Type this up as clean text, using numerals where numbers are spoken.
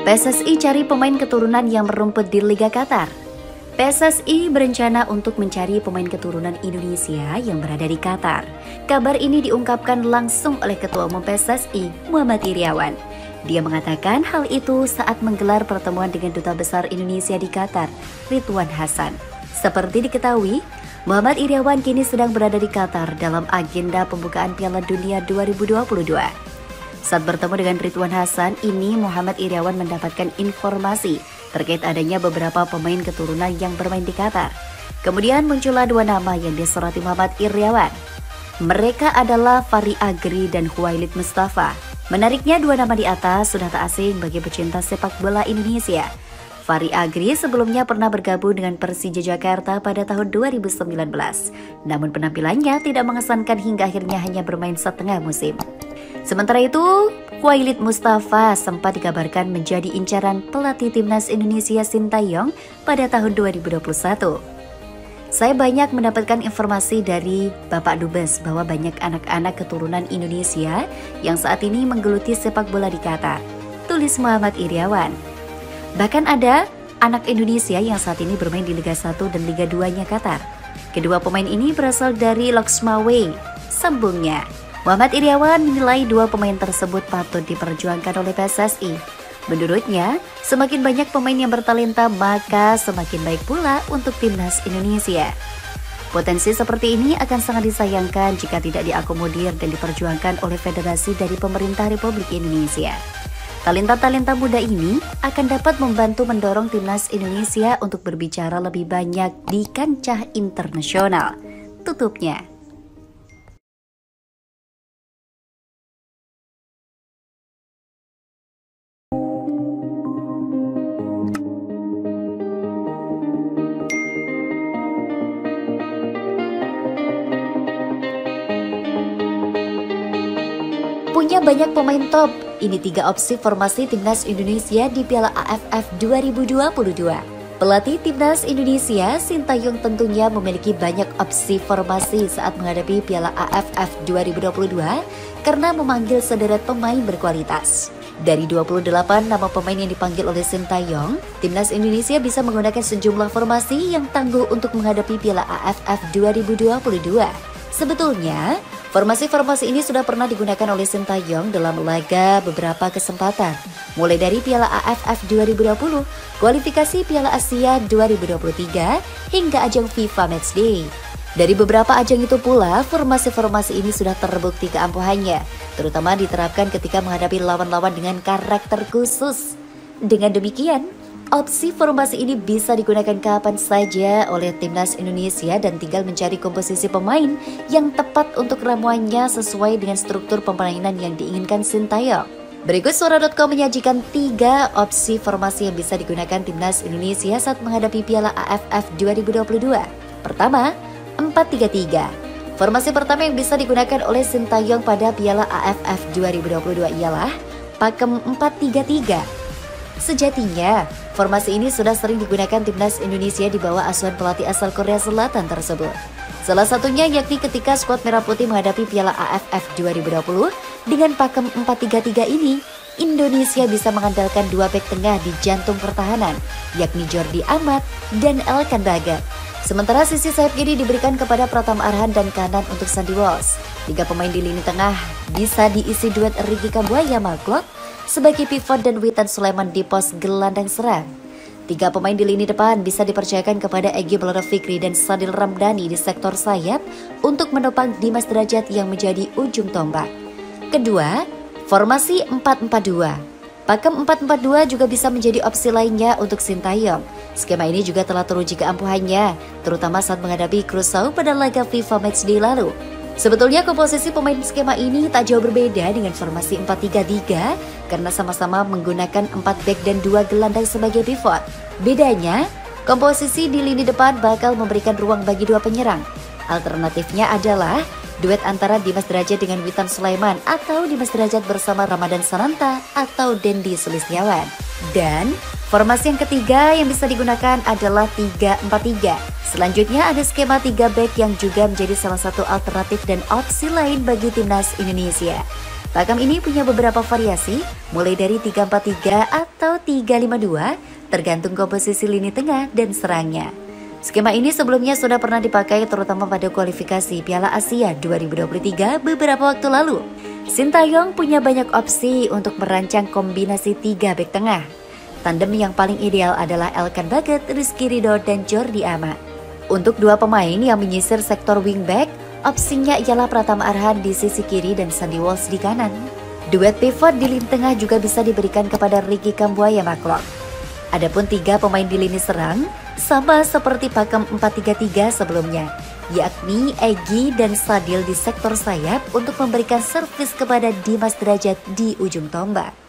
PSSI cari pemain keturunan yang merumput di Liga Qatar. PSSI berencana untuk mencari pemain keturunan Indonesia yang berada di Qatar. Kabar ini diungkapkan langsung oleh Ketua Umum PSSI, Muhammad Iryawan. Dia mengatakan hal itu saat menggelar pertemuan dengan Duta Besar Indonesia di Qatar, Ridwan Hasan. Seperti diketahui, Muhammad Iryawan kini sedang berada di Qatar dalam agenda pembukaan Piala Dunia 2022. Saat bertemu dengan Ridwan Hasan, ini Muhammad Iryawan mendapatkan informasi terkait adanya beberapa pemain keturunan yang bermain di Qatar. Kemudian muncullah dua nama yang disoroti Muhammad Iryawan. Mereka adalah Fahri Agri dan Khuwailid Mustafa. Menariknya, dua nama di atas sudah tak asing bagi pecinta sepak bola Indonesia. Fahri Agri sebelumnya pernah bergabung dengan Persija Jakarta pada tahun 2019. Namun penampilannya tidak mengesankan hingga akhirnya hanya bermain setengah musim. Sementara itu, Khuwailid Mustafa sempat dikabarkan menjadi incaran pelatih timnas Indonesia Sintayong pada tahun 2021. Saya banyak mendapatkan informasi dari Bapak Dubes bahwa banyak anak-anak keturunan Indonesia yang saat ini menggeluti sepak bola di Qatar, tulis Muhammad Iryawan. Bahkan ada anak Indonesia yang saat ini bermain di Liga 1 dan Liga 2-nya Qatar. Kedua pemain ini berasal dari Loksmawe, sambungnya. Muhammad Iryawan menilai dua pemain tersebut patut diperjuangkan oleh PSSI. Menurutnya, semakin banyak pemain yang bertalenta, maka semakin baik pula untuk timnas Indonesia. Potensi seperti ini akan sangat disayangkan jika tidak diakomodir dan diperjuangkan oleh federasi dari pemerintah Republik Indonesia. Talenta-talenta muda ini akan dapat membantu mendorong timnas Indonesia untuk berbicara lebih banyak di kancah internasional, tutupnya. Punya banyak pemain top, ini 3 opsi formasi timnas Indonesia di Piala AFF 2022. Pelatih timnas Indonesia, Sintayong tentunya memiliki banyak opsi formasi saat menghadapi Piala AFF 2022 karena memanggil sederet pemain berkualitas. Dari 28 nama pemain yang dipanggil oleh Sintayong, timnas Indonesia bisa menggunakan sejumlah formasi yang tangguh untuk menghadapi Piala AFF 2022. Sebetulnya, formasi-formasi ini sudah pernah digunakan oleh Sintayong dalam laga beberapa kesempatan, mulai dari Piala AFF 2020, kualifikasi Piala Asia 2023, hingga ajang FIFA Matchday. Dari beberapa ajang itu pula, formasi-formasi ini sudah terbukti keampuhannya, terutama diterapkan ketika menghadapi lawan-lawan dengan karakter khusus. Dengan demikian, opsi formasi ini bisa digunakan kapan saja oleh timnas Indonesia dan tinggal mencari komposisi pemain yang tepat untuk ramuannya sesuai dengan struktur permainan yang diinginkan Sintayong. Berikut Suara.com menyajikan 3 opsi formasi yang bisa digunakan timnas Indonesia saat menghadapi Piala AFF 2022. Pertama, 4-3-3. Formasi pertama yang bisa digunakan oleh Sintayong pada Piala AFF 2022 ialah pakem 4-3-3. Sejatinya, formasi ini sudah sering digunakan timnas Indonesia di bawah asuhan pelatih asal Korea Selatan tersebut. Salah satunya yakni ketika skuad Merah Putih menghadapi Piala AFF 2020 dengan pakem 4-3-3 ini, Indonesia bisa mengandalkan 2 bek tengah di jantung pertahanan, yakni Jordi Amat dan Elkan Bagat. Sementara sisi sayap kiri diberikan kepada Pratama Arhan dan kanan untuk Sandy Walsh. 3 pemain di lini tengah bisa diisi duet Ricky Kambuaya Maglot sebagai pivot dan Witan Sulaiman di pos gelandang serang. 3 pemain di lini depan bisa dipercayakan kepada Egy Maulana Fikri dan Sadil Ramdhani di sektor sayap untuk menopang Dimas Derajat yang menjadi ujung tombak. Kedua, formasi 4-4-2. Pakem 4-4-2 juga bisa menjadi opsi lainnya untuk Sintayong. Skema ini juga telah teruji keampuhannya, terutama saat menghadapi Curaçao pada laga FIFA Matchday lalu. Sebetulnya komposisi pemain skema ini tak jauh berbeda dengan formasi 4-3-3 karena sama-sama menggunakan 4 bek dan 2 gelandang sebagai pivot. Bedanya, komposisi di lini depan bakal memberikan ruang bagi 2 penyerang. Alternatifnya adalah duet antara Dimas Derajat dengan Witan Sulaiman atau Dimas Derajat bersama Ramadan Sananta atau Dendi Sulistiawan. Dan formasi yang ketiga yang bisa digunakan adalah 3-4-3. Selanjutnya ada skema 3 back yang juga menjadi salah satu alternatif dan opsi lain bagi timnas Indonesia. Pakam ini punya beberapa variasi, mulai dari 3-4-3 atau 3-5-2, tergantung komposisi lini tengah dan serangnya. Skema ini sebelumnya sudah pernah dipakai terutama pada kualifikasi Piala Asia 2023 beberapa waktu lalu. Sintayong punya banyak opsi untuk merancang kombinasi 3 bek tengah. Tandem yang paling ideal adalah Elkan Baget, Rizky Ridho, dan Jordi Amat. Untuk 2 pemain yang menyisir sektor wingback, opsinya ialah Pratama Arhan di sisi kiri dan Sandy Walsh di kanan. Duet pivot di lini tengah juga bisa diberikan kepada Ricky Kambuaya Maklok. Adapun 3 pemain di lini serang, sama seperti pakem 4-3-3 sebelumnya, yakni Egy dan Sadil di sektor sayap untuk memberikan servis kepada Dimas Derajat di ujung tombak.